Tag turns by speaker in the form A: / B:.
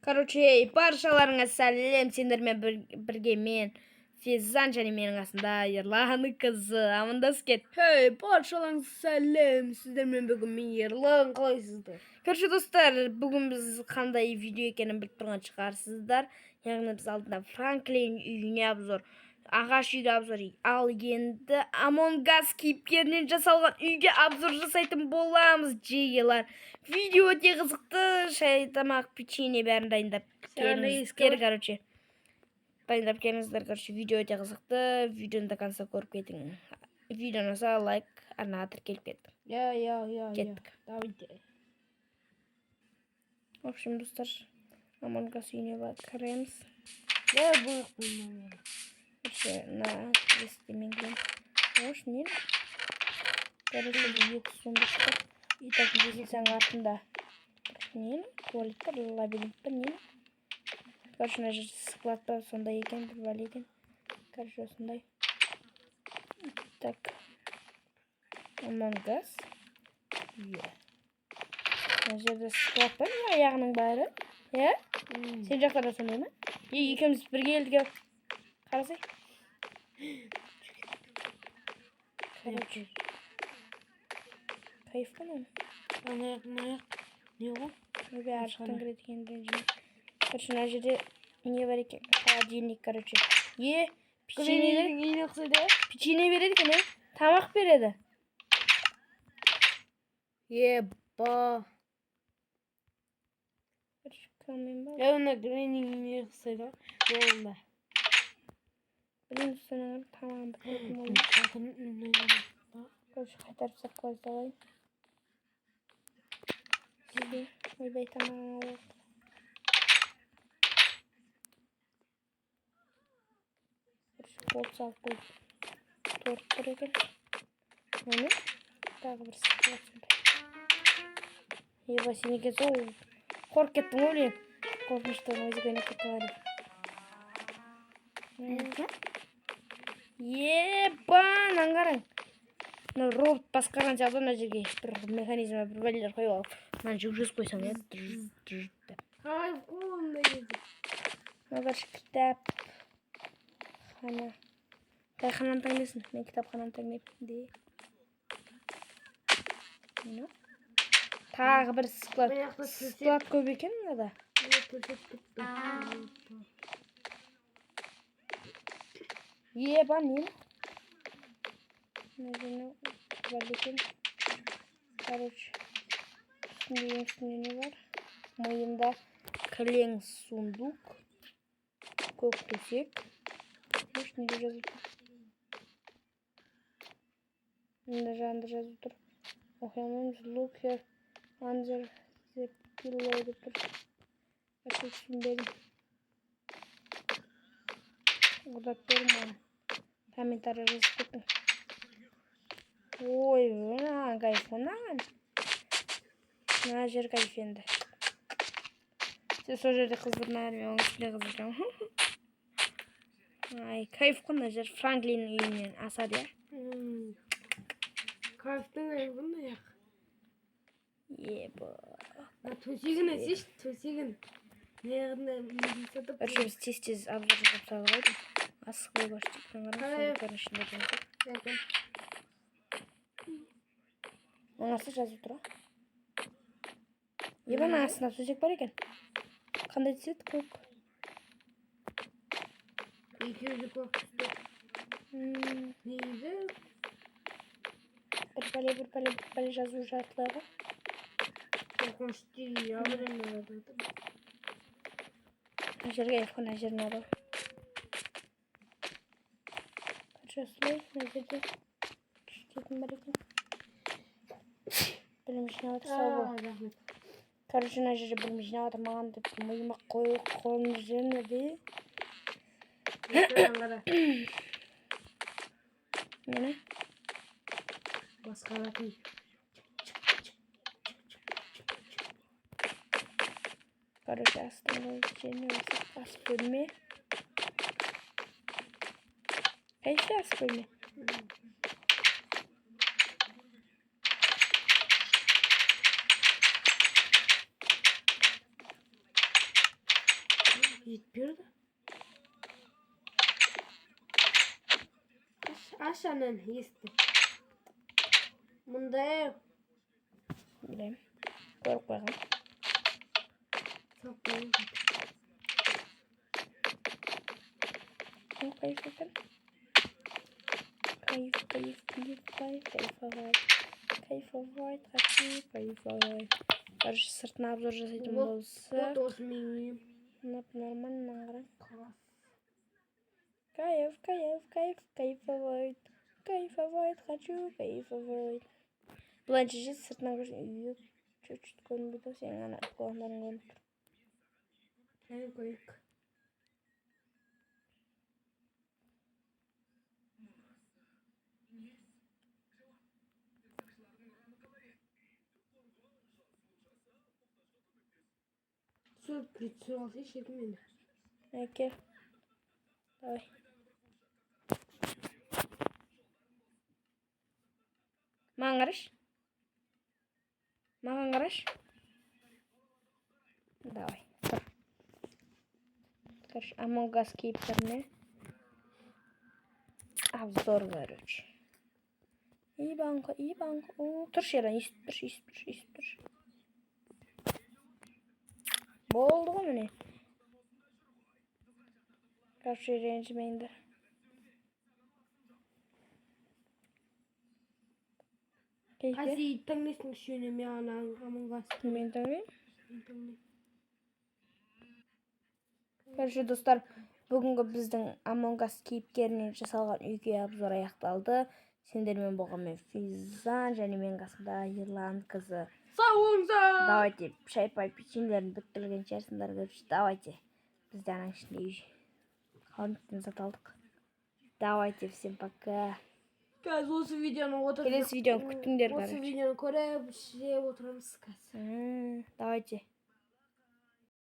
A: Короче, баршаларыңа сәлем, сендермен бірге мен Феззан және менің қасымда Ерлан қызы амандасып кет.
B: Хей, баршаларыңа сәлем, сіздермен бүгін мен Ерлан, қалайсыздар?
A: Короче, достар, бүгін біз қандай видео екенін біліп тұрған шығарсыздар. Яғни біз алдында Франклин үйіне обзор, ағаш үйге обзор, ал енді Among Us кейіпкерінен жасалған үйге обзор жасайтын боламыз, жегелар. Видео өте қызықты, шай, тамақ, печенье бәрін дайындап келіңіздер, короче. Дайындап келіңіздер, короче, видео өте қызықты, видеоны до конца көріп кетің. Видеоны ұнаса лайк, арнаға тіркеліп кеттік. Кеттік.
B: Давайте.
A: В общем, достар, Among Us үйіне кіреміз. Короче, на листемен кейін. Ош, не? Короче, екі сундықты. И так, дезілсен артында. Не? Туалет бар, лабиринт бар, не? Короче, на жер склад бар, сондай екен, бір бәле екен. Короче, сондай. Так. Among Us. На жерде склад бар, аяғының бәрі. Е? Сен жақтарда сондай ма? Екеуміз бірге елдіге қарасай. Короче. Кайф қана.
B: Аяқ. Не ғой?
A: Өбе аршықтан кіреді екен ренжім. Короче, на жерде не бар екен? Холодильник, короче. Печенье береді екен, тамақ береді.
B: Ба.
A: Короче, кәлмен бар.
B: Өна гренинг не ұқсайды. Болында.
A: Білін ұстанағыр тамағын бітіретін ойын. Короче, қайтарып сап қой салайын. Ойбай тамағын алып. Короче, болт салып қой. Торт тұр екен. Оны тағы бір сықылап сондай. Еба, сен екен сол қорқ кеттің өлейін. Қорқыныштан өзі көне кетті ғарып. Еба, наңғарың. Робот басқарған сияқты мына жерге бір механизмі бір бәлелер қойып алып. Мынаны жүгіріп қойсаң, деп.
B: Қай қолында еді.
A: Мына кітап. Қана. Қай қанан таңдайсың? Мен кітап қанан таңдайым. Тағы бір склад. Склад көп екен мынада. Еба, не? Мына бар екен. Короче, үстінде не бар? Мойында кілең сундук, көк төсек. Үстінде жазып тұр. Мында жанында жазып тұр. Оқиямыз look here under the pillow деп тұр. Короче, түсінбедім. Одап бермеймін. Комментарий жазып кеттің. Ой, мына кайф, онаған. Мына жер кайф енді. Сен сол жерде қыздырмағар, мен оңыз біле қыздырдым. Ай, кайф қонда жер Франклин үйінен асады, я?
B: Кайфтың айбын аяқ.
A: Еба.
B: Төсегін әсеш, төсегін. Неғында мүзін сатып.
A: Короче, біз тез обзор жасап салып қойдым. Асық қой көштік. Сондықтардың ішінде жеңді. Оңасы жазып тұра. Ебан астында төсек бар екен. Қандай түсет көк?
B: Екеуді көк түсті. Нейді?
A: бір бәле жазу жартылығы.
B: Қорқынышты абырын өді.
A: Жерге ефқан әжерін ұры. Көрші мына жерде түстетін бар екен. Білім жинауды сау бол. Короче, мына жерде білім жинауды маған деп миыма қойын жеріне де. Нені?
B: Басқаратын.
A: Короче, астында жеріне өсіп ас бөлме. Қайсы ас бөлме?
B: Yetmiyor da. Aşağıdan yesti. Bunda yok.
A: Bileyim. Koyup koyalım.
B: Çok iyi.
A: Kayıf bakın. Kayıf. Karış sırtına abzor жасайтын болсақ.
B: Вот менің.
A: Нормально.
B: Класс.
A: Кайфовать. Хочу кайфовать. Бұлайынша жет сыртынан көрсен үйге чуть-чуть көрінбейді. Сенің ана құлағынан көрініп тұр.
B: Әй қойық. Все, прицел, ищет меня.
A: Әке. Давай. Маған қараш. Маған қараш. Давай. Тұр. Короче, Among Us кейіптеріне обзор короче. Ибанка. Тұршы ерін, есіп тұршы. Болды ғой міне. Короче, ренжімейіндер.
B: Қазір таңнесің үшіне мен Among Us.
A: Мен таңнен. Короче, достар, бүгінгі біздің Among Us кейіпкерінен жасалған үйге обзор аяқталды. Сендермен болғанмен Физан және мен қасымда Ерлан қызы.
B: Сау болыңыздар.
A: Давайте шай-пай печеньелерін бүттірген шығарсыңдар. Короче, давайте. Бізде ананың ішінде қауынттен зат алдық. Давайте, всем пока.
B: Қазір осы видеоны отырып.
A: Келесі видеоны күтіңдер,
B: Осы
A: короче.
B: видеоны көріп, жеп отырамыз қазір.
A: Давайте.